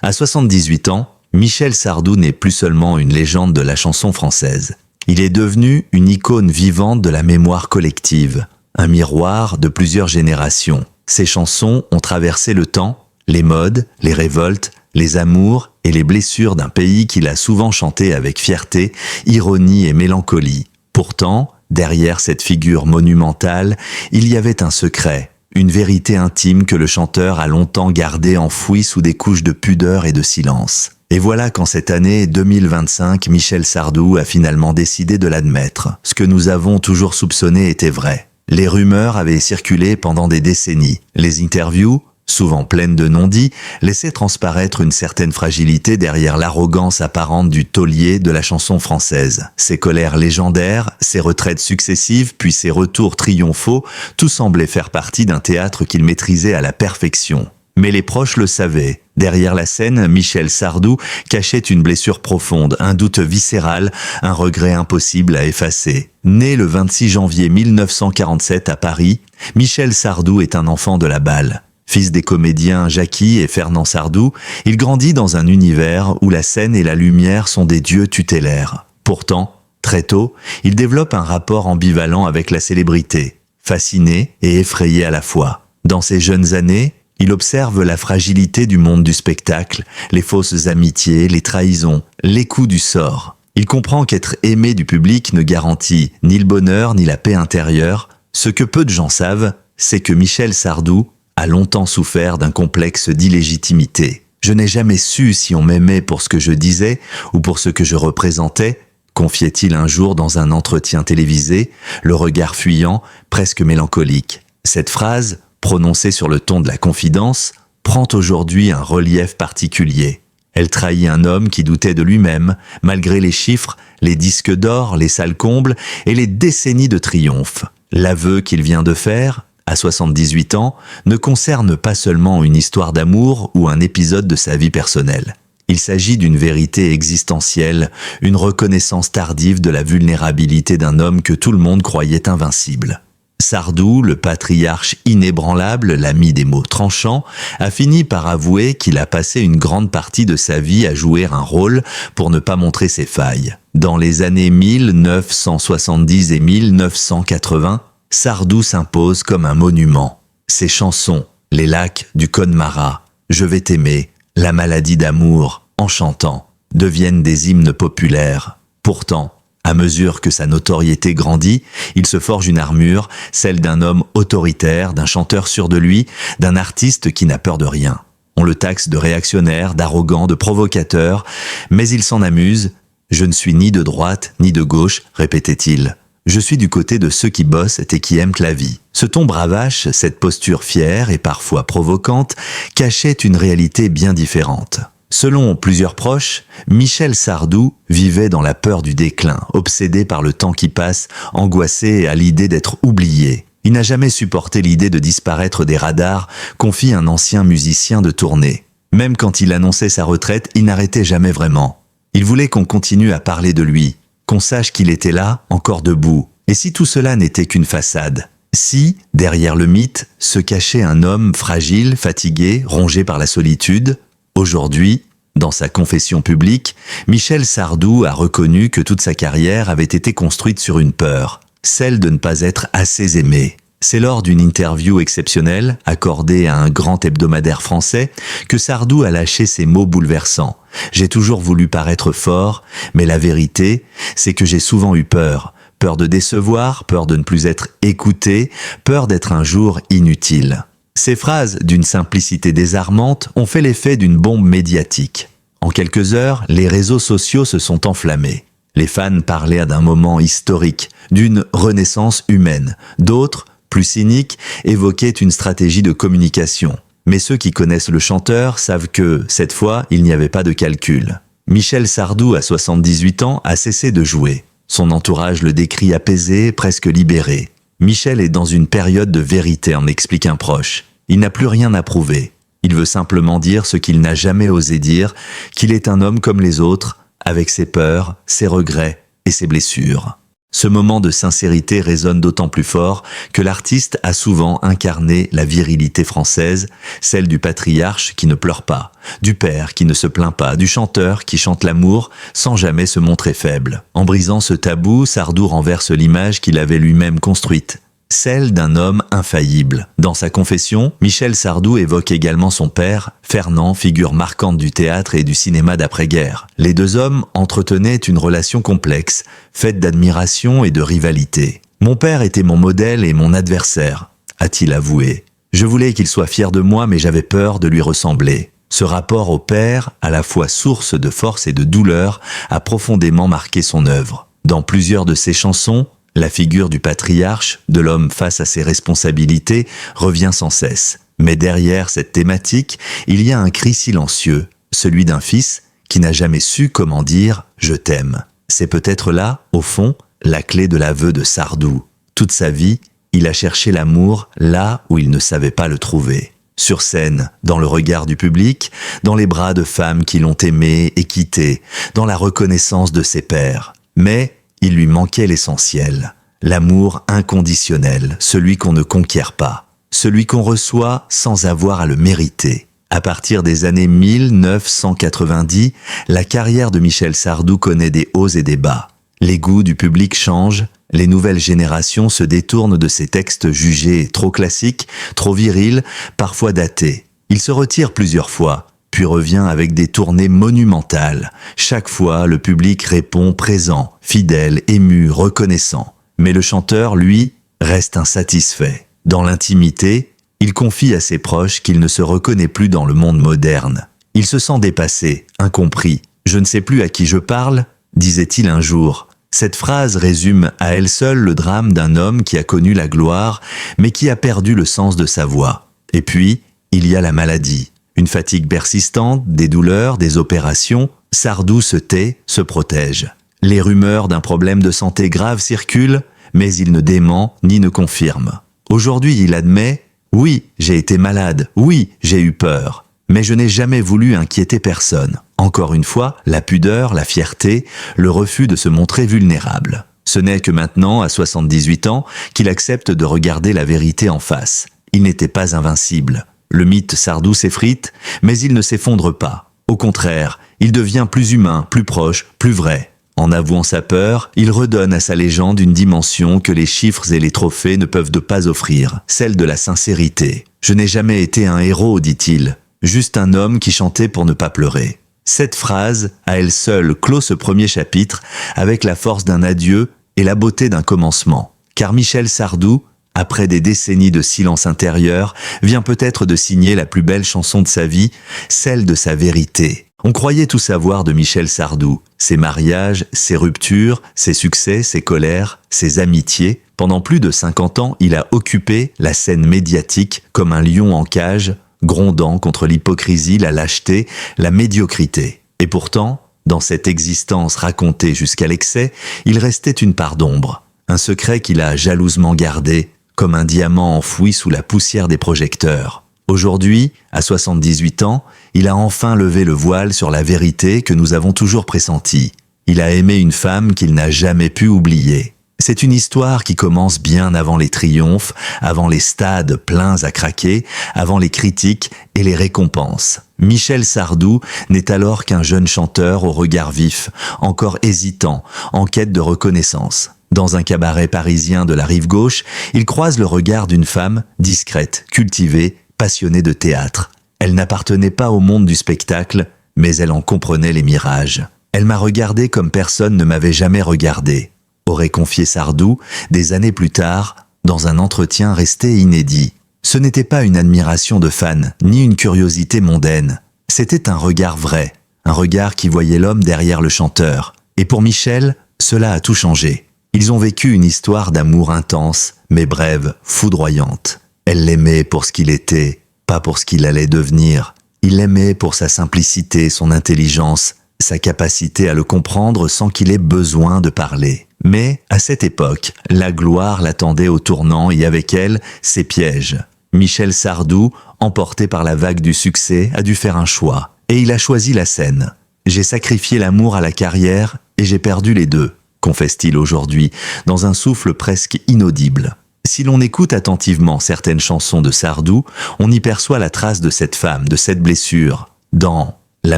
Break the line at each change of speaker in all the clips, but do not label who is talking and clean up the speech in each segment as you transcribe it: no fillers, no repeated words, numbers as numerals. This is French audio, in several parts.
À 78 ans, Michel Sardou n'est plus seulement une légende de la chanson française. Il est devenu une icône vivante de la mémoire collective, un miroir de plusieurs générations. Ses chansons ont traversé le temps, les modes, les révoltes, les amours et les blessures d'un pays qu'il a souvent chanté avec fierté, ironie et mélancolie. Pourtant, derrière cette figure monumentale, il y avait un secret, une vérité intime que le chanteur a longtemps gardée enfouie sous des couches de pudeur et de silence. Et voilà qu'en cette année 2025, Michel Sardou a finalement décidé de l'admettre. Ce que nous avons toujours soupçonné était vrai. Les rumeurs avaient circulé pendant des décennies. Les interviews, souvent pleines de non-dits, laissaient transparaître une certaine fragilité derrière l'arrogance apparente du taulier de la chanson française. Ses colères légendaires, ses retraites successives, puis ses retours triomphaux, tout semblait faire partie d'un théâtre qu'il maîtrisait à la perfection. Mais les proches le savaient. Derrière la scène, Michel Sardou cachait une blessure profonde, un doute viscéral, un regret impossible à effacer. Né le 26 janvier 1947 à Paris, Michel Sardou est un enfant de la balle. Fils des comédiens Jackie et Fernand Sardou, il grandit dans un univers où la scène et la lumière sont des dieux tutélaires. Pourtant, très tôt, il développe un rapport ambivalent avec la célébrité, fasciné et effrayé à la fois. Dans ses jeunes années, il observe la fragilité du monde du spectacle, les fausses amitiés, les trahisons, les coups du sort. Il comprend qu'être aimé du public ne garantit ni le bonheur ni la paix intérieure. Ce que peu de gens savent, c'est que Michel Sardou a longtemps souffert d'un complexe d'illégitimité. « Je n'ai jamais su si on m'aimait pour ce que je disais ou pour ce que je représentais », confiait-il un jour dans un entretien télévisé, le regard fuyant, presque mélancolique. Cette phrase, prononcée sur le ton de la confidence, prend aujourd'hui un relief particulier. Elle trahit un homme qui doutait de lui-même, malgré les chiffres, les disques d'or, les salles combles et les décennies de triomphe. L'aveu qu'il vient de faire, à 78 ans, ne concerne pas seulement une histoire d'amour ou un épisode de sa vie personnelle. Il s'agit d'une vérité existentielle, une reconnaissance tardive de la vulnérabilité d'un homme que tout le monde croyait invincible. Sardou, le patriarche inébranlable, l'ami des mots tranchants, a fini par avouer qu'il a passé une grande partie de sa vie à jouer un rôle pour ne pas montrer ses failles. Dans les années 1970 et 1980, Sardou s'impose comme un monument. Ses chansons, Les lacs du Connemara, Je vais t'aimer, La maladie d'amour, En chantant, deviennent des hymnes populaires. Pourtant, à mesure que sa notoriété grandit, il se forge une armure, celle d'un homme autoritaire, d'un chanteur sûr de lui, d'un artiste qui n'a peur de rien. On le taxe de réactionnaire, d'arrogant, de provocateur, mais il s'en amuse. « Je ne suis ni de droite ni de gauche », répétait-il. « Je suis du côté de ceux qui bossent et qui aiment la vie ». Ce ton bravache, cette posture fière et parfois provocante, cachait une réalité bien différente. Selon plusieurs proches, Michel Sardou vivait dans la peur du déclin, obsédé par le temps qui passe, angoissé à l'idée d'être oublié. Il n'a jamais supporté l'idée de disparaître des radars, confie un ancien musicien de tournée. Même quand il annonçait sa retraite, il n'arrêtait jamais vraiment. Il voulait qu'on continue à parler de lui, qu'on sache qu'il était là, encore debout. Et si tout cela n'était qu'une façade ? Si, derrière le mythe, se cachait un homme fragile, fatigué, rongé par la solitude ? Aujourd'hui, dans sa confession publique, Michel Sardou a reconnu que toute sa carrière avait été construite sur une peur, celle de ne pas être assez aimé. C'est lors d'une interview exceptionnelle, accordée à un grand hebdomadaire français, que Sardou a lâché ces mots bouleversants. « J'ai toujours voulu paraître fort, mais la vérité, c'est que j'ai souvent eu peur. Peur de décevoir, peur de ne plus être écouté, peur d'être un jour inutile. » Ces phrases, d'une simplicité désarmante, ont fait l'effet d'une bombe médiatique. En quelques heures, les réseaux sociaux se sont enflammés. Les fans parlaient d'un moment historique, d'une renaissance humaine. D'autres, plus cyniques, évoquaient une stratégie de communication. Mais ceux qui connaissent le chanteur savent que, cette fois, il n'y avait pas de calcul. Michel Sardou, à 78 ans, a cessé de jouer. Son entourage le décrit apaisé, presque libéré. Michel est dans une période de vérité, en explique un proche. Il n'a plus rien à prouver. Il veut simplement dire ce qu'il n'a jamais osé dire, qu'il est un homme comme les autres, avec ses peurs, ses regrets et ses blessures. Ce moment de sincérité résonne d'autant plus fort que l'artiste a souvent incarné la virilité française, celle du patriarche qui ne pleure pas, du père qui ne se plaint pas, du chanteur qui chante l'amour sans jamais se montrer faible. En brisant ce tabou, Sardou renverse l'image qu'il avait lui-même construite, celle d'un homme infaillible. Dans sa confession, Michel Sardou évoque également son père, Fernand, figure marquante du théâtre et du cinéma d'après-guerre. Les deux hommes entretenaient une relation complexe, faite d'admiration et de rivalité. « Mon père était mon modèle et mon adversaire », a-t-il avoué. « Je voulais qu'il soit fier de moi, mais j'avais peur de lui ressembler. » Ce rapport au père, à la fois source de force et de douleur, a profondément marqué son œuvre. Dans plusieurs de ses chansons, la figure du patriarche, de l'homme face à ses responsabilités, revient sans cesse. Mais derrière cette thématique, il y a un cri silencieux, celui d'un fils qui n'a jamais su comment dire « je t'aime ». C'est peut-être là, au fond, la clé de l'aveu de Sardou. Toute sa vie, il a cherché l'amour là où il ne savait pas le trouver. Sur scène, dans le regard du public, dans les bras de femmes qui l'ont aimé et quitté, dans la reconnaissance de ses pairs. Mais il lui manquait l'essentiel, l'amour inconditionnel, celui qu'on ne conquiert pas, celui qu'on reçoit sans avoir à le mériter. À partir des années 1990, la carrière de Michel Sardou connaît des hauts et des bas. Les goûts du public changent, les nouvelles générations se détournent de ces textes jugés trop classiques, trop virils, parfois datés. Il se retire plusieurs fois, puis revient avec des tournées monumentales. Chaque fois, le public répond présent, fidèle, ému, reconnaissant. Mais le chanteur, lui, reste insatisfait. Dans l'intimité, il confie à ses proches qu'il ne se reconnaît plus dans le monde moderne. Il se sent dépassé, incompris. « Je ne sais plus à qui je parle », disait-il un jour. Cette phrase résume à elle seule le drame d'un homme qui a connu la gloire, mais qui a perdu le sens de sa voix. Et puis, il y a la maladie. Une fatigue persistante, des douleurs, des opérations, Sardou se tait, se protège. Les rumeurs d'un problème de santé grave circulent, mais il ne dément ni ne confirme. Aujourd'hui, il admet « Oui, j'ai été malade, oui, j'ai eu peur, mais je n'ai jamais voulu inquiéter personne. » Encore une fois, la pudeur, la fierté, le refus de se montrer vulnérable. Ce n'est que maintenant, à 78 ans, qu'il accepte de regarder la vérité en face. Il n'était pas invincible. Le mythe Sardou s'effrite, mais il ne s'effondre pas. Au contraire, il devient plus humain, plus proche, plus vrai. En avouant sa peur, il redonne à sa légende une dimension que les chiffres et les trophées ne peuvent pas offrir, celle de la sincérité. « Je n'ai jamais été un héros », dit-il, « juste un homme qui chantait pour ne pas pleurer ». Cette phrase, à elle seule, clôt ce premier chapitre avec la force d'un adieu et la beauté d'un commencement. Car Michel Sardou, après des décennies de silence intérieur, vient peut-être de signer la plus belle chanson de sa vie, celle de sa vérité. On croyait tout savoir de Michel Sardou, ses mariages, ses ruptures, ses succès, ses colères, ses amitiés. Pendant plus de 50 ans, il a occupé la scène médiatique comme un lion en cage, grondant contre l'hypocrisie, la lâcheté, la médiocrité. Et pourtant, dans cette existence racontée jusqu'à l'excès, il restait une part d'ombre, un secret qu'il a jalousement gardé, comme un diamant enfoui sous la poussière des projecteurs. Aujourd'hui, à 78 ans, il a enfin levé le voile sur la vérité que nous avons toujours pressentie. Il a aimé une femme qu'il n'a jamais pu oublier. C'est une histoire qui commence bien avant les triomphes, avant les stades pleins à craquer, avant les critiques et les récompenses. Michel Sardou n'est alors qu'un jeune chanteur au regard vif, encore hésitant, en quête de reconnaissance. Dans un cabaret parisien de la rive gauche, il croise le regard d'une femme discrète, cultivée, passionnée de théâtre. Elle n'appartenait pas au monde du spectacle, mais elle en comprenait les mirages. Elle m'a regardé comme personne ne m'avait jamais regardé, aurait confié Sardou des années plus tard, dans un entretien resté inédit. Ce n'était pas une admiration de fan, ni une curiosité mondaine. C'était un regard vrai, un regard qui voyait l'homme derrière le chanteur. Et pour Michel, cela a tout changé. Ils ont vécu une histoire d'amour intense, mais brève, foudroyante. Elle l'aimait pour ce qu'il était, pas pour ce qu'il allait devenir. Il l'aimait pour sa simplicité, son intelligence, sa capacité à le comprendre sans qu'il ait besoin de parler. Mais, à cette époque, la gloire l'attendait au tournant et avec elle, ses pièges. Michel Sardou, emporté par la vague du succès, a dû faire un choix. Et il a choisi la scène. « J'ai sacrifié l'amour à la carrière et j'ai perdu les deux », confesse-t-il aujourd'hui, dans un souffle presque inaudible. Si l'on écoute attentivement certaines chansons de Sardou, on y perçoit la trace de cette femme, de cette blessure. Dans La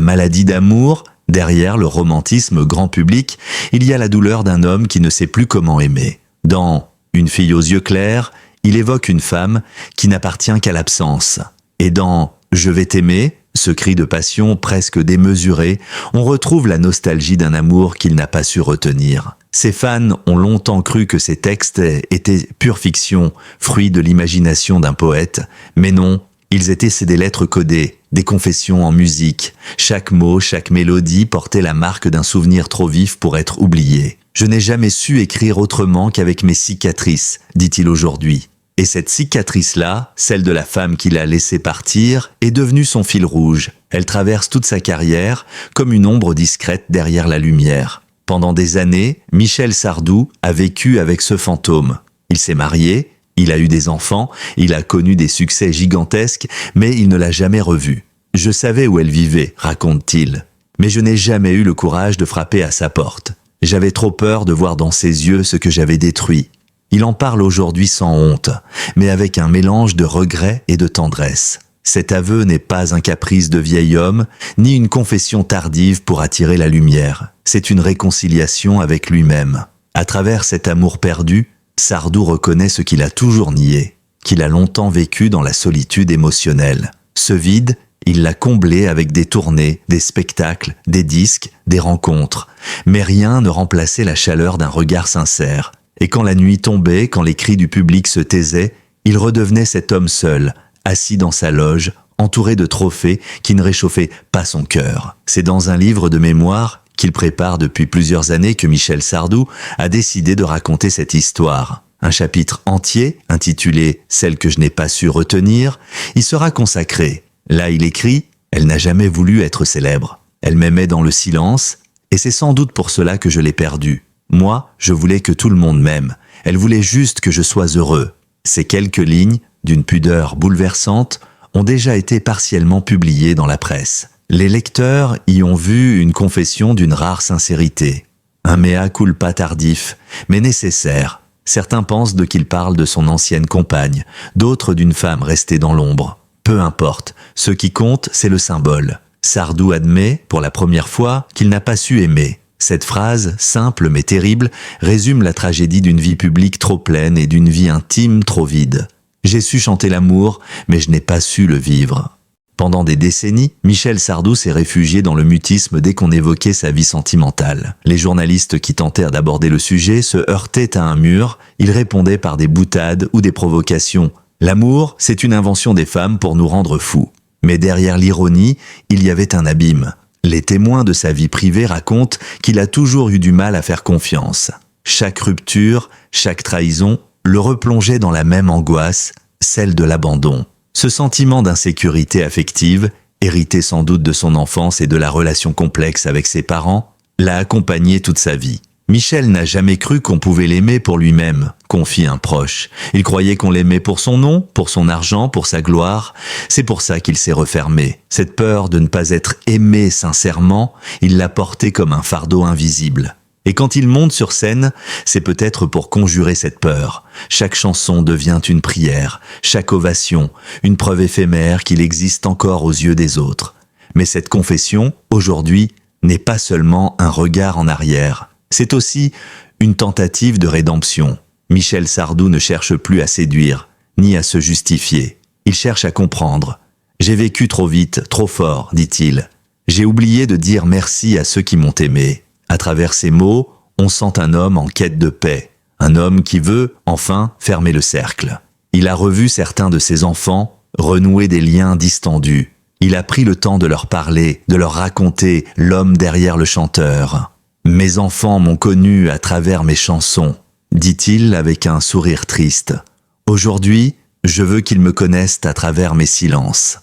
maladie d'amour, derrière le romantisme grand public, il y a la douleur d'un homme qui ne sait plus comment aimer. Dans Une fille aux yeux clairs, il évoque une femme qui n'appartient qu'à l'absence. Et dans Je vais t'aimer, ce cri de passion presque démesuré, on retrouve la nostalgie d'un amour qu'il n'a pas su retenir. Ses fans ont longtemps cru que ces textes étaient pure fiction, fruit de l'imagination d'un poète, mais non, ils étaient des lettres codées, des confessions en musique. Chaque mot, chaque mélodie portait la marque d'un souvenir trop vif pour être oublié. Je n'ai jamais su écrire autrement qu'avec mes cicatrices, dit-il aujourd'hui. Et cette cicatrice-là, celle de la femme qu'il a laissée partir, est devenue son fil rouge. Elle traverse toute sa carrière comme une ombre discrète derrière la lumière. Pendant des années, Michel Sardou a vécu avec ce fantôme. Il s'est marié, il a eu des enfants, il a connu des succès gigantesques, mais il ne l'a jamais revue. Je savais où elle vivait, raconte-t-il. Mais je n'ai jamais eu le courage de frapper à sa porte. J'avais trop peur de voir dans ses yeux ce que j'avais détruit. Il en parle aujourd'hui sans honte, mais avec un mélange de regret et de tendresse. Cet aveu n'est pas un caprice de vieil homme, ni une confession tardive pour attirer la lumière. C'est une réconciliation avec lui-même. À travers cet amour perdu, Sardou reconnaît ce qu'il a toujours nié, qu'il a longtemps vécu dans la solitude émotionnelle. Ce vide, il l'a comblé avec des tournées, des spectacles, des disques, des rencontres. Mais rien ne remplaçait la chaleur d'un regard sincère. Et quand la nuit tombait, quand les cris du public se taisaient, il redevenait cet homme seul, assis dans sa loge, entouré de trophées qui ne réchauffaient pas son cœur. C'est dans un livre de mémoires qu'il prépare depuis plusieurs années que Michel Sardou a décidé de raconter cette histoire. Un chapitre entier, intitulé « Celle que je n'ai pas su retenir », y sera consacré. Là, il écrit « Elle n'a jamais voulu être célèbre. Elle m'aimait dans le silence, et c'est sans doute pour cela que je l'ai perdue. Moi, je voulais que tout le monde m'aime. Elle voulait juste que je sois heureux. » Ces quelques lignes, d'une pudeur bouleversante, ont déjà été partiellement publiées dans la presse. Les lecteurs y ont vu une confession d'une rare sincérité. Un mea culpa tardif, mais nécessaire. Certains pensent qu'il parle de son ancienne compagne, d'autres d'une femme restée dans l'ombre. Peu importe, ce qui compte, c'est le symbole. Sardou admet, pour la première fois, qu'il n'a pas su aimer. Cette phrase, simple mais terrible, résume la tragédie d'une vie publique trop pleine et d'une vie intime trop vide. J'ai su chanter l'amour, mais je n'ai pas su le vivre. Pendant des décennies, Michel Sardou s'est réfugié dans le mutisme dès qu'on évoquait sa vie sentimentale. Les journalistes qui tentèrent d'aborder le sujet se heurtaient à un mur, ils répondaient par des boutades ou des provocations. L'amour, c'est une invention des femmes pour nous rendre fous. Mais derrière l'ironie, il y avait un abîme. Les témoins de sa vie privée racontent qu'il a toujours eu du mal à faire confiance. Chaque rupture, chaque trahison, le replongeait dans la même angoisse, celle de l'abandon. Ce sentiment d'insécurité affective, hérité sans doute de son enfance et de la relation complexe avec ses parents, l'a accompagné toute sa vie. Michel n'a jamais cru qu'on pouvait l'aimer pour lui-même, confie un proche. Il croyait qu'on l'aimait pour son nom, pour son argent, pour sa gloire. C'est pour ça qu'il s'est refermé. Cette peur de ne pas être aimé sincèrement, il l'a portée comme un fardeau invisible. Et quand il monte sur scène, c'est peut-être pour conjurer cette peur. Chaque chanson devient une prière, chaque ovation, une preuve éphémère qu'il existe encore aux yeux des autres. Mais cette confession, aujourd'hui, n'est pas seulement un regard en arrière. C'est aussi une tentative de rédemption. Michel Sardou ne cherche plus à séduire, ni à se justifier. Il cherche à comprendre. « J'ai vécu trop vite, trop fort, dit-il. J'ai oublié de dire merci à ceux qui m'ont aimé. » À travers ces mots, on sent un homme en quête de paix, un homme qui veut, enfin, fermer le cercle. Il a revu certains de ses enfants, renouer des liens distendus. Il a pris le temps de leur parler, de leur raconter l'homme derrière le chanteur. « Mes enfants m'ont connu à travers mes chansons », dit-il avec un sourire triste. « Aujourd'hui, je veux qu'ils me connaissent à travers mes silences. »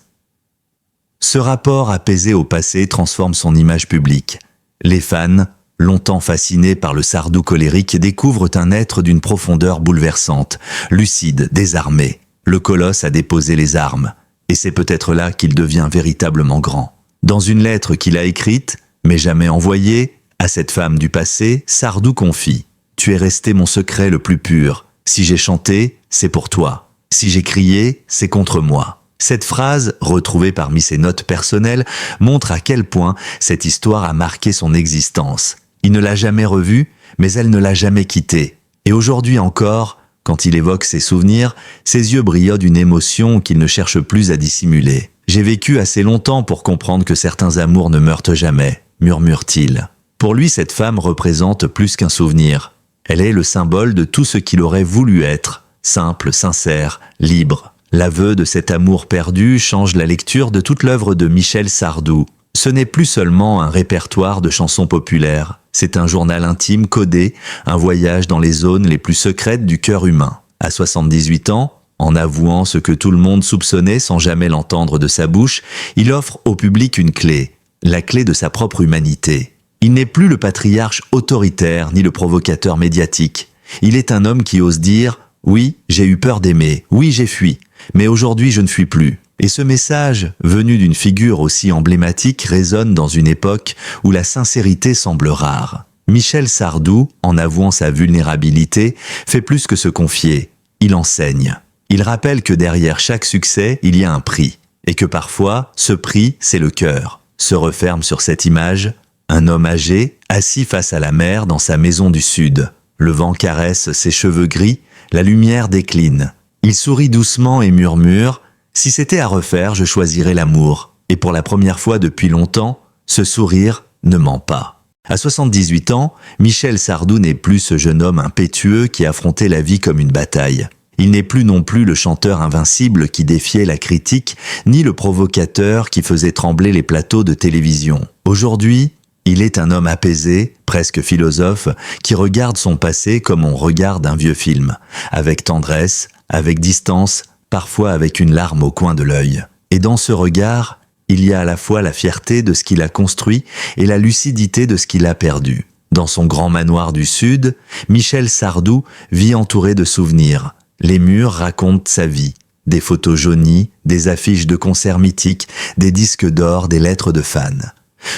Ce rapport apaisé au passé transforme son image publique. Les fans, longtemps fascinés par le Sardou colérique, découvrent un être d'une profondeur bouleversante, lucide, désarmé. Le colosse a déposé les armes, et c'est peut-être là qu'il devient véritablement grand. Dans une lettre qu'il a écrite, mais jamais envoyée, À cette femme du passé, Sardou confie « Tu es resté mon secret le plus pur. Si j'ai chanté, c'est pour toi. Si j'ai crié, c'est contre moi. » Cette phrase, retrouvée parmi ses notes personnelles, montre à quel point cette histoire a marqué son existence. Il ne l'a jamais revue, mais elle ne l'a jamais quittée. Et aujourd'hui encore, quand il évoque ses souvenirs, ses yeux brillent d'une émotion qu'il ne cherche plus à dissimuler. « J'ai vécu assez longtemps pour comprendre que certains amours ne meurent jamais », murmure-t-il. Pour lui, cette femme représente plus qu'un souvenir. Elle est le symbole de tout ce qu'il aurait voulu être, simple, sincère, libre. L'aveu de cet amour perdu change la lecture de toute l'œuvre de Michel Sardou. Ce n'est plus seulement un répertoire de chansons populaires, c'est un journal intime codé, un voyage dans les zones les plus secrètes du cœur humain. À 78 ans, en avouant ce que tout le monde soupçonnait sans jamais l'entendre de sa bouche, il offre au public une clé, la clé de sa propre humanité. Il n'est plus le patriarche autoritaire ni le provocateur médiatique. Il est un homme qui ose dire « Oui, j'ai eu peur d'aimer, oui, j'ai fui, mais aujourd'hui je ne fuis plus ». Et ce message, venu d'une figure aussi emblématique, résonne dans une époque où la sincérité semble rare. Michel Sardou, en avouant sa vulnérabilité, fait plus que se confier. Il enseigne. Il rappelle que derrière chaque succès, il y a un prix. Et que parfois, ce prix, c'est le cœur. Se referme sur cette image, un homme âgé, assis face à la mer dans sa maison du Sud. Le vent caresse ses cheveux gris, la lumière décline. Il sourit doucement et murmure « Si c'était à refaire, je choisirais l'amour. » Et pour la première fois depuis longtemps, ce sourire ne ment pas. À 78 ans, Michel Sardou n'est plus ce jeune homme impétueux qui affrontait la vie comme une bataille. Il n'est plus non plus le chanteur invincible qui défiait la critique, ni le provocateur qui faisait trembler les plateaux de télévision. Aujourd'hui, il est un homme apaisé, presque philosophe, qui regarde son passé comme on regarde un vieux film, avec tendresse, avec distance, parfois avec une larme au coin de l'œil. Et dans ce regard, il y a à la fois la fierté de ce qu'il a construit et la lucidité de ce qu'il a perdu. Dans son grand manoir du Sud, Michel Sardou vit entouré de souvenirs. Les murs racontent sa vie. Des photos jaunies, des affiches de concerts mythiques, des disques d'or, des lettres de fans.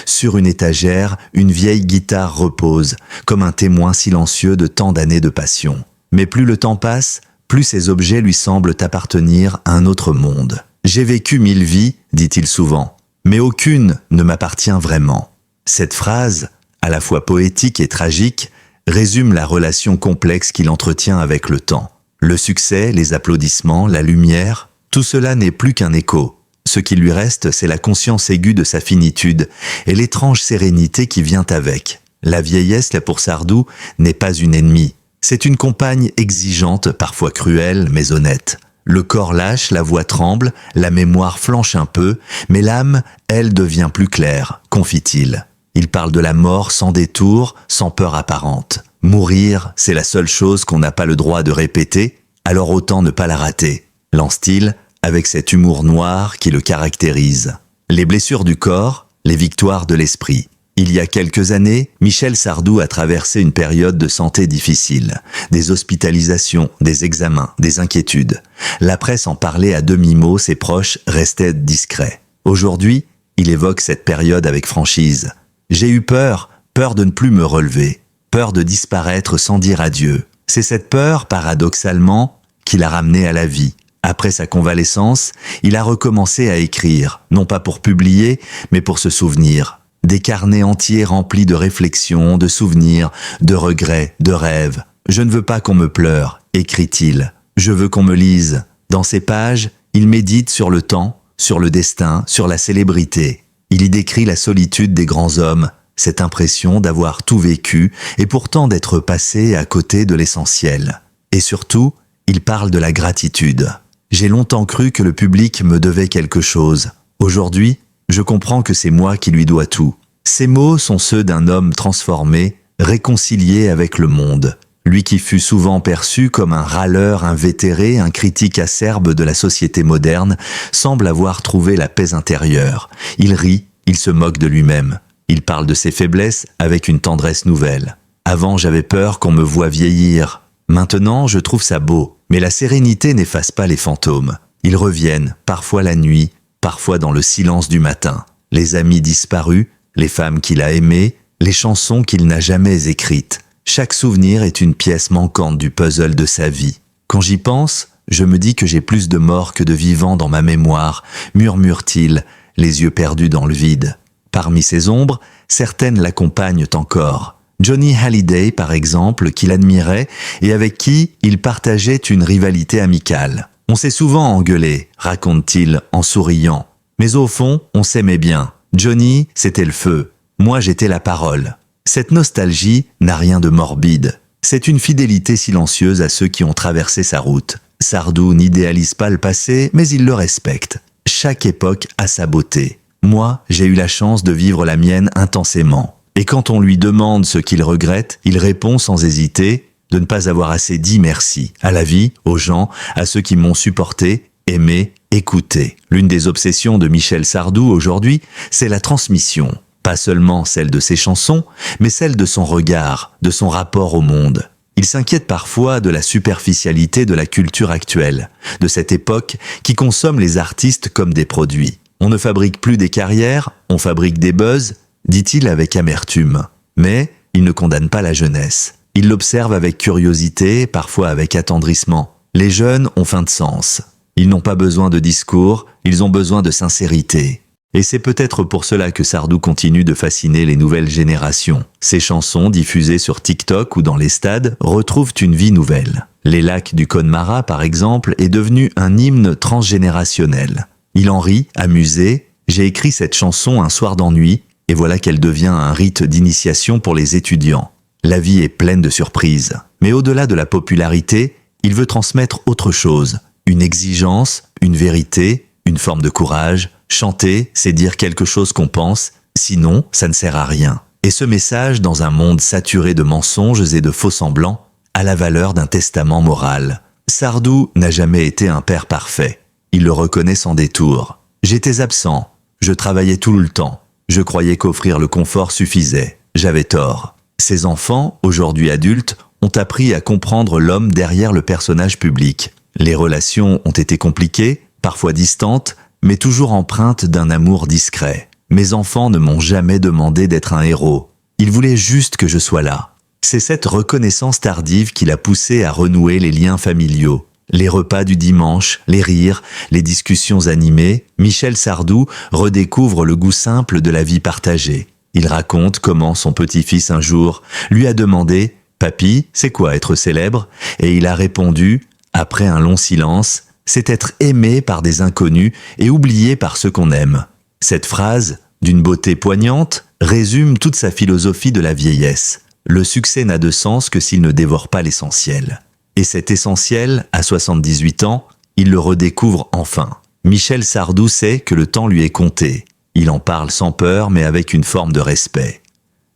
Sur une étagère, une vieille guitare repose, comme un témoin silencieux de tant d'années de passion. Mais plus le temps passe, plus ces objets lui semblent appartenir à un autre monde. « J'ai vécu 1000 vies », dit-il souvent, « mais aucune ne m'appartient vraiment ». Cette phrase, à la fois poétique et tragique, résume la relation complexe qu'il entretient avec le temps. Le succès, les applaudissements, la lumière, tout cela n'est plus qu'un écho. Ce qui lui reste, c'est la conscience aiguë de sa finitude et l'étrange sérénité qui vient avec. La vieillesse, là pour Sardou, n'est pas une ennemie. C'est une compagne exigeante, parfois cruelle, mais honnête. Le corps lâche, la voix tremble, la mémoire flanche un peu, mais l'âme, elle, devient plus claire, confie-t-il. Il parle de la mort sans détour, sans peur apparente. Mourir, c'est la seule chose qu'on n'a pas le droit de répéter, alors autant ne pas la rater. Lance-t-il, avec cet humour noir qui le caractérise. Les blessures du corps, les victoires de l'esprit. Il y a quelques années, Michel Sardou a traversé une période de santé difficile. Des hospitalisations, des examens, des inquiétudes. La presse en parlait à demi-mot, ses proches restaient discrets. Aujourd'hui, il évoque cette période avec franchise. « J'ai eu peur de ne plus me relever, peur de disparaître sans dire adieu. C'est cette peur, paradoxalement, qui l'a ramené à la vie. Après sa convalescence, il a recommencé à écrire, non pas pour publier, mais pour se souvenir. Des carnets entiers remplis de réflexions, de souvenirs, de regrets, de rêves. « Je ne veux pas qu'on me pleure », écrit-il. « Je veux qu'on me lise. » Dans ces pages, il médite sur le temps, sur le destin, sur la célébrité. Il y décrit la solitude des grands hommes, cette impression d'avoir tout vécu et pourtant d'être passé à côté de l'essentiel. Et surtout, il parle de la gratitude. « J'ai longtemps cru que le public me devait quelque chose. Aujourd'hui, je comprends que c'est moi qui lui dois tout. » Ces mots sont ceux d'un homme transformé, réconcilié avec le monde. Lui qui fut souvent perçu comme un râleur invétéré, un critique acerbe de la société moderne, semble avoir trouvé la paix intérieure. Il rit, il se moque de lui-même. Il parle de ses faiblesses avec une tendresse nouvelle. « Avant, j'avais peur qu'on me voie vieillir. Maintenant, je trouve ça beau. Mais la sérénité n'efface pas les fantômes. Ils reviennent, parfois la nuit, parfois dans le silence du matin. Les amis disparus, les femmes qu'il a aimées, les chansons qu'il n'a jamais écrites. Chaque souvenir est une pièce manquante du puzzle de sa vie. Quand j'y pense, je me dis que j'ai plus de morts que de vivants dans ma mémoire, murmure-t-il, les yeux perdus dans le vide. Parmi ces ombres, certaines l'accompagnent encore. Johnny Hallyday, par exemple, qu'il admirait et avec qui il partageait une rivalité amicale. On s'est souvent engueulé, raconte-t-il en souriant. Mais au fond, on s'aimait bien. Johnny, c'était le feu. Moi, j'étais la parole. Cette nostalgie n'a rien de morbide. C'est une fidélité silencieuse à ceux qui ont traversé sa route. Sardou n'idéalise pas le passé, mais il le respecte. Chaque époque a sa beauté. Moi, j'ai eu la chance de vivre la mienne intensément. Et quand on lui demande ce qu'il regrette, il répond sans hésiter de ne pas avoir assez dit merci à la vie, aux gens, à ceux qui m'ont supporté, aimé, écouté. L'une des obsessions de Michel Sardou aujourd'hui, c'est la transmission. Pas seulement celle de ses chansons, mais celle de son regard, de son rapport au monde. Il s'inquiète parfois de la superficialité de la culture actuelle, de cette époque qui consomme les artistes comme des produits. On ne fabrique plus des carrières, on fabrique des buzz, dit-il avec amertume. Mais il ne condamne pas la jeunesse. Il l'observe avec curiosité, parfois avec attendrissement. Les jeunes ont faim de sens. Ils n'ont pas besoin de discours, ils ont besoin de sincérité. Et c'est peut-être pour cela que Sardou continue de fasciner les nouvelles générations. Ses chansons, diffusées sur TikTok ou dans les stades, retrouvent une vie nouvelle. Les lacs du Connemara, par exemple, est devenu un hymne transgénérationnel. Il en rit, amusé. J'ai écrit cette chanson un soir d'ennui, et voilà qu'elle devient un rite d'initiation pour les étudiants. La vie est pleine de surprises. Mais au-delà de la popularité, il veut transmettre autre chose. Une exigence, une vérité, une forme de courage. Chanter, c'est dire quelque chose qu'on pense, sinon ça ne sert à rien. Et ce message, dans un monde saturé de mensonges et de faux-semblants, a la valeur d'un testament moral. Sardou n'a jamais été un père parfait. Il le reconnaît sans détour. J'étais absent, je travaillais tout le temps. Je croyais qu'offrir le confort suffisait. J'avais tort. Ses enfants, aujourd'hui adultes, ont appris à comprendre l'homme derrière le personnage public. Les relations ont été compliquées, parfois distantes, mais toujours empreintes d'un amour discret. Mes enfants ne m'ont jamais demandé d'être un héros. Ils voulaient juste que je sois là. C'est cette reconnaissance tardive qui l'a poussé à renouer les liens familiaux. Les repas du dimanche, les rires, les discussions animées, Michel Sardou redécouvre le goût simple de la vie partagée. Il raconte comment son petit-fils un jour lui a demandé « Papy, c'est quoi être célèbre ?» Et il a répondu, après un long silence, « C'est être aimé par des inconnus et oublié par ceux qu'on aime. » Cette phrase, d'une beauté poignante, résume toute sa philosophie de la vieillesse. Le succès n'a de sens que s'il ne dévore pas l'essentiel. Et cet essentiel, à 78 ans, il le redécouvre enfin. Michel Sardou sait que le temps lui est compté. Il en parle sans peur, mais avec une forme de respect.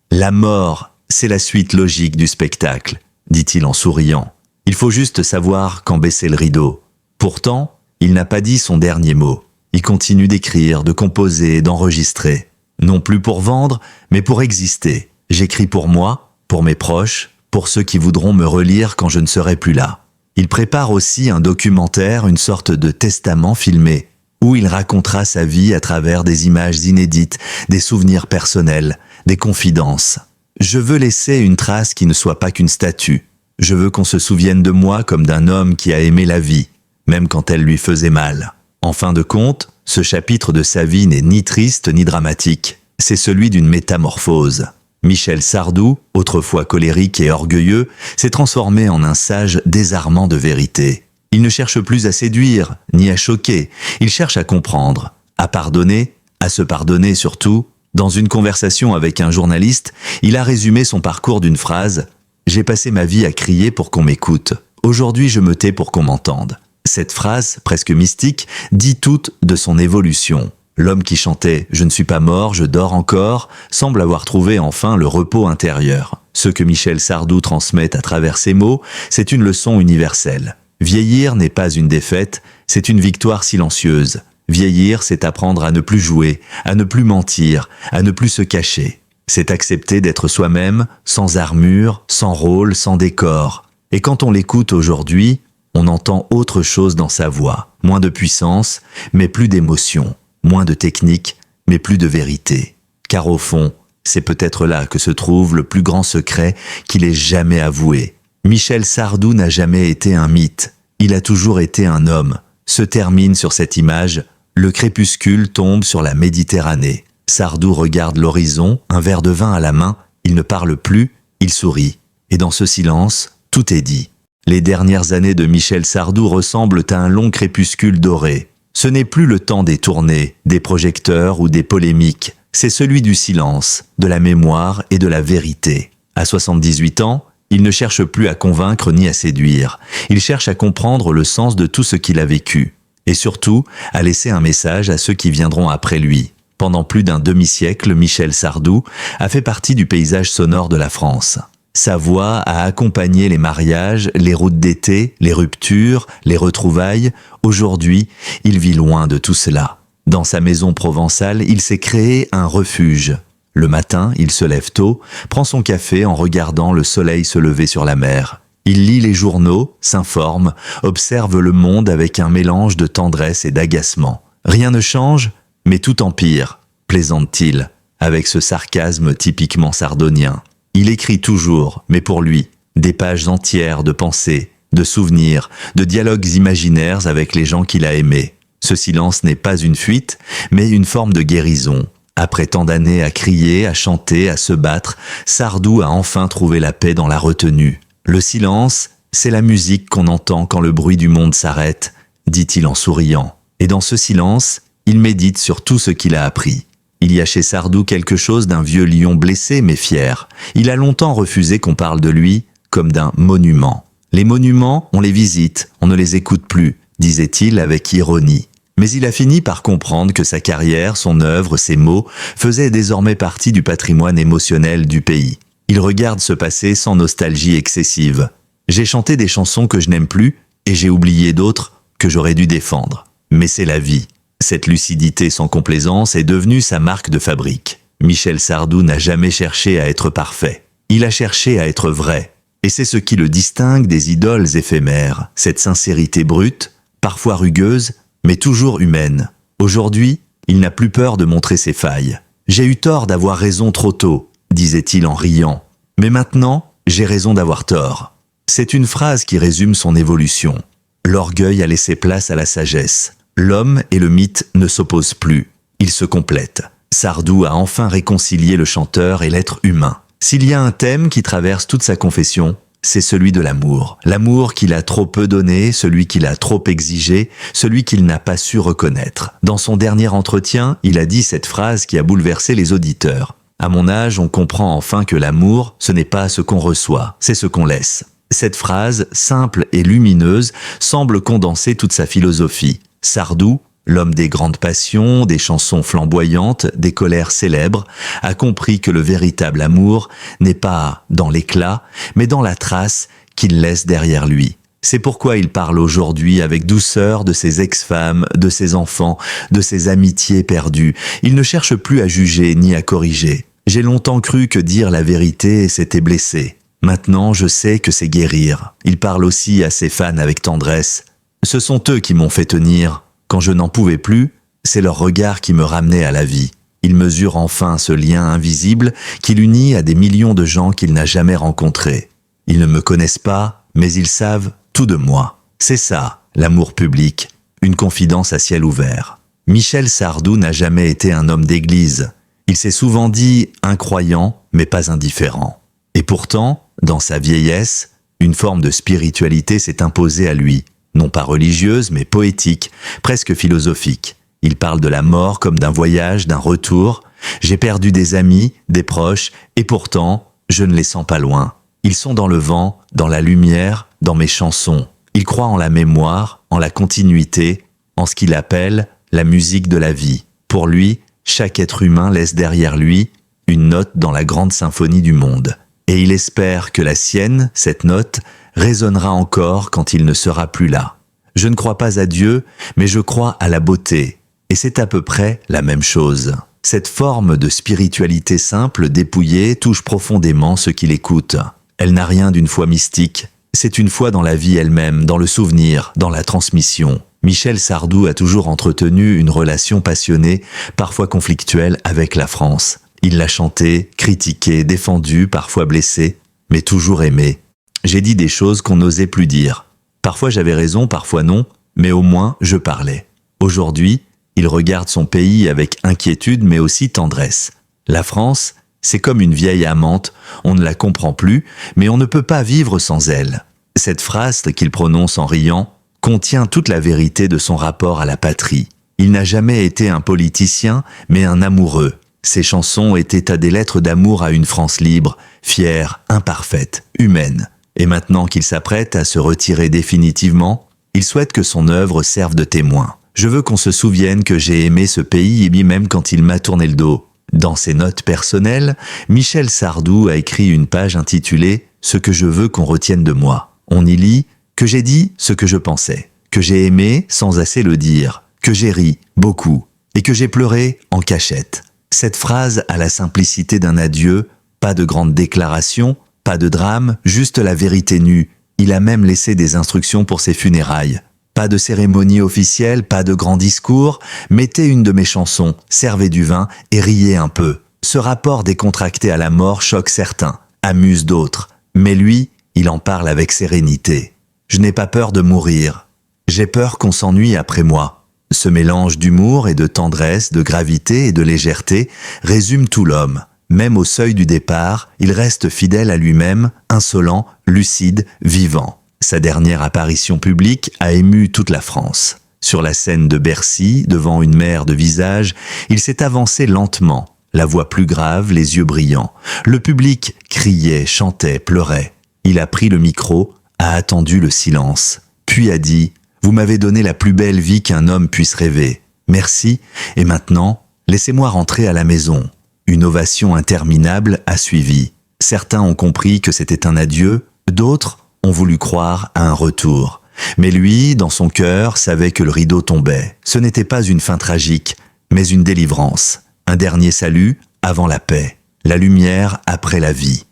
La mort, c'est la suite logique du spectacle, dit-il en souriant. Il faut juste savoir quand baisser le rideau. Pourtant, il n'a pas dit son dernier mot. Il continue d'écrire, de composer, d'enregistrer. Non plus pour vendre, mais pour exister. J'écris pour moi, pour mes proches, pour ceux qui voudront me relire quand je ne serai plus là. Il prépare aussi un documentaire, une sorte de testament filmé, où il racontera sa vie à travers des images inédites, des souvenirs personnels, des confidences. Je veux laisser une trace qui ne soit pas qu'une statue. Je veux qu'on se souvienne de moi comme d'un homme qui a aimé la vie, même quand elle lui faisait mal. En fin de compte, ce chapitre de sa vie n'est ni triste ni dramatique. C'est celui d'une métamorphose. Michel Sardou, autrefois colérique et orgueilleux, s'est transformé en un sage désarmant de vérité. Il ne cherche plus à séduire, ni à choquer. Il cherche à comprendre, à pardonner, à se pardonner surtout. Dans une conversation avec un journaliste, il a résumé son parcours d'une phrase « J'ai passé ma vie à crier pour qu'on m'écoute. Aujourd'hui, je me tais pour qu'on m'entende. » Cette phrase, presque mystique, dit toute de son évolution. L'homme qui chantait « Je ne suis pas mort, je dors encore » semble avoir trouvé enfin le repos intérieur. Ce que Michel Sardou transmet à travers ses mots, c'est une leçon universelle. Vieillir n'est pas une défaite, c'est une victoire silencieuse. Vieillir, c'est apprendre à ne plus jouer, à ne plus mentir, à ne plus se cacher. C'est accepter d'être soi-même, sans armure, sans rôle, sans décor. Et quand on l'écoute aujourd'hui, on entend autre chose dans sa voix. Moins de puissance, mais plus d'émotion. Moins de technique, mais plus de vérité. Car au fond, C'est peut-être là que se trouve le plus grand secret qu'il ait jamais avoué. Michel Sardou n'a jamais été un mythe, il a toujours été un homme. Se termine sur cette image, le crépuscule tombe sur la Méditerranée. Sardou regarde l'horizon, un verre de vin à la main, il ne parle plus, il sourit. Et dans ce silence, tout est dit. Les dernières années de Michel Sardou ressemblent à un long crépuscule doré. Ce n'est plus le temps des tournées, des projecteurs ou des polémiques. C'est celui du silence, de la mémoire et de la vérité. À 78 ans, il ne cherche plus à convaincre ni à séduire. Il cherche à comprendre le sens de tout ce qu'il a vécu. Et surtout, à laisser un message à ceux qui viendront après lui. Pendant plus d'un demi-siècle, Michel Sardou a fait partie du paysage sonore de la France. Sa voix a accompagné les mariages, les routes d'été, les ruptures, les retrouvailles. Aujourd'hui, il vit loin de tout cela. Dans sa maison provençale, il s'est créé un refuge. Le matin, il se lève tôt, prend son café en regardant le soleil se lever sur la mer. Il lit les journaux, s'informe, observe le monde avec un mélange de tendresse et d'agacement. Rien ne change, mais tout empire, plaisante-t-il, avec ce sarcasme typiquement sardonien. Il écrit toujours, mais pour lui, des pages entières de pensées, de souvenirs, de dialogues imaginaires avec les gens qu'il a aimés. Ce silence n'est pas une fuite, mais une forme de guérison. Après tant d'années à crier, à chanter, à se battre, Sardou a enfin trouvé la paix dans la retenue. Le silence, c'est la musique qu'on entend quand le bruit du monde s'arrête, dit-il en souriant. Et dans ce silence, il médite sur tout ce qu'il a appris. Il y a chez Sardou quelque chose d'un vieux lion blessé mais fier. Il a longtemps refusé qu'on parle de lui comme d'un monument. Les monuments, on les visite, on ne les écoute plus, disait-il avec ironie. Mais il a fini par comprendre que sa carrière, son œuvre, ses mots faisaient désormais partie du patrimoine émotionnel du pays. Il regarde ce passé sans nostalgie excessive. J'ai chanté des chansons que je n'aime plus et j'ai oublié d'autres que j'aurais dû défendre. Mais c'est la vie. Cette lucidité sans complaisance est devenue sa marque de fabrique. Michel Sardou n'a jamais cherché à être parfait. Il a cherché à être vrai. Et c'est ce qui le distingue des idoles éphémères. Cette sincérité brute, parfois rugueuse, mais toujours humaine. Aujourd'hui, il n'a plus peur de montrer ses failles. « J'ai eu tort d'avoir raison trop tôt », disait-il en riant. « Mais maintenant, j'ai raison d'avoir tort. » C'est une phrase qui résume son évolution. L'orgueil a laissé place à la sagesse. L'homme et le mythe ne s'opposent plus. Ils se complètent. Sardou a enfin réconcilié le chanteur et l'être humain. S'il y a un thème qui traverse toute sa confession, c'est celui de l'amour. L'amour qu'il a trop peu donné, celui qu'il a trop exigé, celui qu'il n'a pas su reconnaître. Dans son dernier entretien, il a dit cette phrase qui a bouleversé les auditeurs. « À mon âge, on comprend enfin que l'amour, ce n'est pas ce qu'on reçoit, c'est ce qu'on laisse. » Cette phrase, simple et lumineuse, semble condenser toute sa philosophie. Sardou, l'homme des grandes passions, des chansons flamboyantes, des colères célèbres, a compris que le véritable amour n'est pas dans l'éclat, mais dans la trace qu'il laisse derrière lui. C'est pourquoi il parle aujourd'hui avec douceur de ses ex-femmes, de ses enfants, de ses amitiés perdues. Il ne cherche plus à juger ni à corriger. J'ai longtemps cru que dire la vérité, c'était blesser. Maintenant, je sais que c'est guérir. Il parle aussi à ses fans avec tendresse. Ce sont eux qui m'ont fait tenir. Quand je n'en pouvais plus, c'est leur regard qui me ramenait à la vie. Il mesure enfin ce lien invisible qui l'unit à des millions de gens qu'il n'a jamais rencontrés. Ils ne me connaissent pas, mais ils savent tout de moi. C'est ça, l'amour public, une confidence à ciel ouvert. Michel Sardou n'a jamais été un homme d'église. Il s'est souvent dit incroyant, mais pas indifférent. Et pourtant, dans sa vieillesse, une forme de spiritualité s'est imposée à lui. Non pas religieuse, mais poétique, presque philosophique. Il parle de la mort comme d'un voyage, d'un retour. J'ai perdu des amis, des proches, et pourtant, je ne les sens pas loin. Ils sont dans le vent, dans la lumière, dans mes chansons. Il croit en la mémoire, en la continuité, en ce qu'il appelle la musique de la vie. Pour lui, chaque être humain laisse derrière lui une note dans la grande symphonie du monde. Et il espère que la sienne, cette note, résonnera encore quand il ne sera plus là. Je ne crois pas à Dieu, mais je crois à la beauté. Et c'est à peu près la même chose. Cette forme de spiritualité simple, dépouillée, touche profondément ceux qui l'écoutent. Elle n'a rien d'une foi mystique. C'est une foi dans la vie elle-même, dans le souvenir, dans la transmission. Michel Sardou a toujours entretenu une relation passionnée, parfois conflictuelle, avec la France. Il l'a chantée, critiquée, défendue, parfois blessée, mais toujours aimée. J'ai dit des choses qu'on n'osait plus dire. Parfois j'avais raison, parfois non, mais au moins je parlais. Aujourd'hui, il regarde son pays avec inquiétude mais aussi tendresse. La France, c'est comme une vieille amante, on ne la comprend plus, mais on ne peut pas vivre sans elle. Cette phrase qu'il prononce en riant contient toute la vérité de son rapport à la patrie. Il n'a jamais été un politicien, mais un amoureux. Ses chansons étaient à des lettres d'amour à une France libre, fière, imparfaite, humaine. Et maintenant qu'il s'apprête à se retirer définitivement, il souhaite que son œuvre serve de témoin. Je veux qu'on se souvienne que j'ai aimé ce pays et même quand il m'a tourné le dos. Dans ses notes personnelles, Michel Sardou a écrit une page intitulée « Ce que je veux qu'on retienne de moi ». On y lit que j'ai dit ce que je pensais, que j'ai aimé sans assez le dire, que j'ai ri beaucoup et que j'ai pleuré en cachette. Cette phrase a la simplicité d'un adieu, pas de grandes déclarations, pas de drame, juste la vérité nue. Il a même laissé des instructions pour ses funérailles. Pas de cérémonie officielle, pas de grands discours, mettez une de mes chansons, servez du vin et riez un peu. Ce rapport décontracté à la mort choque certains, amuse d'autres, mais lui, il en parle avec sérénité. Je n'ai pas peur de mourir. J'ai peur qu'on s'ennuie après moi. Ce mélange d'humour et de tendresse, de gravité et de légèreté résume tout l'homme. Même au seuil du départ, il reste fidèle à lui-même, insolent, lucide, vivant. Sa dernière apparition publique a ému toute la France. Sur la scène de Bercy, devant une mer de visages, il s'est avancé lentement, la voix plus grave, les yeux brillants. Le public criait, chantait, pleurait. Il a pris le micro, a attendu le silence, puis a dit « Vous m'avez donné la plus belle vie qu'un homme puisse rêver. Merci, et maintenant, laissez-moi rentrer à la maison. » Une ovation interminable a suivi. Certains ont compris que c'était un adieu, d'autres ont voulu croire à un retour. Mais lui, dans son cœur, savait que le rideau tombait. Ce n'était pas une fin tragique, mais une délivrance. Un dernier salut avant la paix. La lumière après la vie.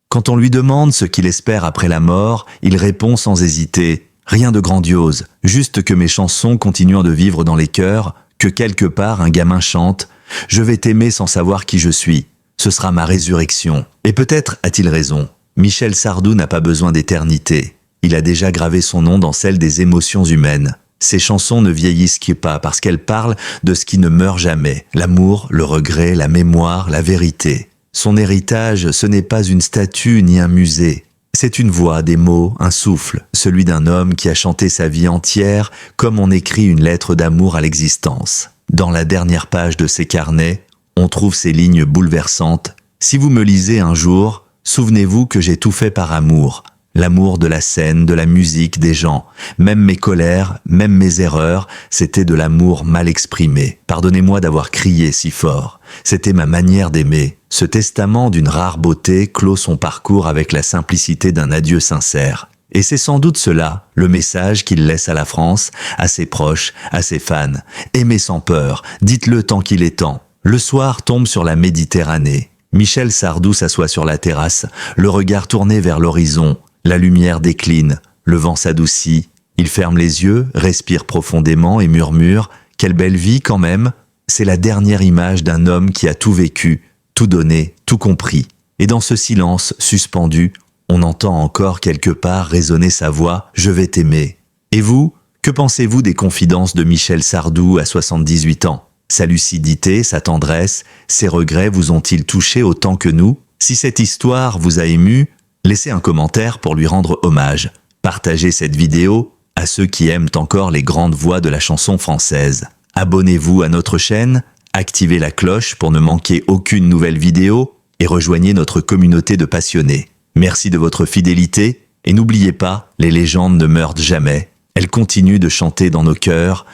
Quand on lui demande ce qu'il espère après la mort, il répond sans hésiter « Rien de grandiose, juste que mes chansons continuent de vivre dans les cœurs, que quelque part un gamin chante « Je vais t'aimer sans savoir qui je suis. Ce sera ma résurrection. » Et peut-être a-t-il raison. Michel Sardou n'a pas besoin d'éternité. Il a déjà gravé son nom dans celle des émotions humaines. Ses chansons ne vieillissent pas parce qu'elles parlent de ce qui ne meurt jamais. L'amour, le regret, la mémoire, la vérité. Son héritage, ce n'est pas une statue ni un musée. C'est une voix, des mots, un souffle, celui d'un homme qui a chanté sa vie entière comme on écrit une lettre d'amour à l'existence. Dans la dernière page de ses carnets, on trouve ces lignes bouleversantes. « Si vous me lisez un jour, souvenez-vous que j'ai tout fait par amour. L'amour de la scène, de la musique, des gens. Même mes colères, même mes erreurs, c'était de l'amour mal exprimé. Pardonnez-moi d'avoir crié si fort. C'était ma manière d'aimer. » Ce testament d'une rare beauté clôt son parcours avec la simplicité d'un adieu sincère. Et c'est sans doute cela, le message qu'il laisse à la France, à ses proches, à ses fans. Aimez sans peur, dites-le tant qu'il est temps. Le soir tombe sur la Méditerranée. Michel Sardou s'assoit sur la terrasse, le regard tourné vers l'horizon. La lumière décline, le vent s'adoucit. Il ferme les yeux, respire profondément et murmure « Quelle belle vie quand même !» C'est la dernière image d'un homme qui a tout vécu, tout donné, tout compris. Et dans ce silence suspendu, on entend encore quelque part résonner sa voix « Je vais t'aimer ». Et vous, que pensez-vous des confidences de Michel Sardou à 78 ans ? Sa lucidité, sa tendresse, ses regrets vous ont-ils touché autant que nous ? Si cette histoire vous a ému, laissez un commentaire pour lui rendre hommage. Partagez cette vidéo à ceux qui aiment encore les grandes voix de la chanson française. Abonnez-vous à notre chaîne, activez la cloche pour ne manquer aucune nouvelle vidéo et rejoignez notre communauté de passionnés. Merci de votre fidélité et n'oubliez pas, les légendes ne meurent jamais. Elles continuent de chanter dans nos cœurs.